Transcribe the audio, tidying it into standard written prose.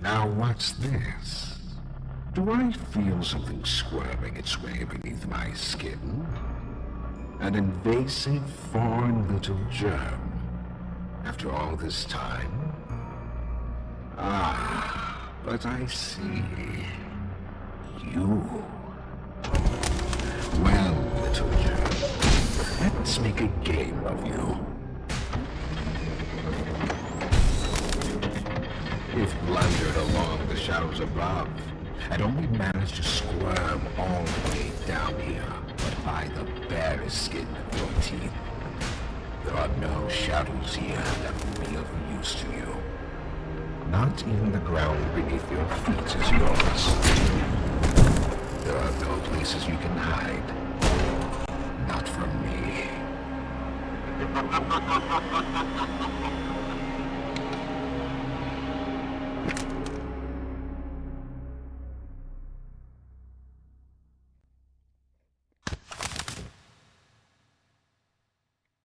Now what's this? Do I feel something squirming its way beneath my skin? An invasive foreign little germ. After all this time? Ah, but I see. You. Well, little germ, let's make a game of you. If blundered along the shadows above, and only managed to squirm all the way down here, but by the barest skin of your teeth. There are no shadows here that feel of use to you. Not even the ground beneath your feet is yours. There are no places you can hide. Not from me.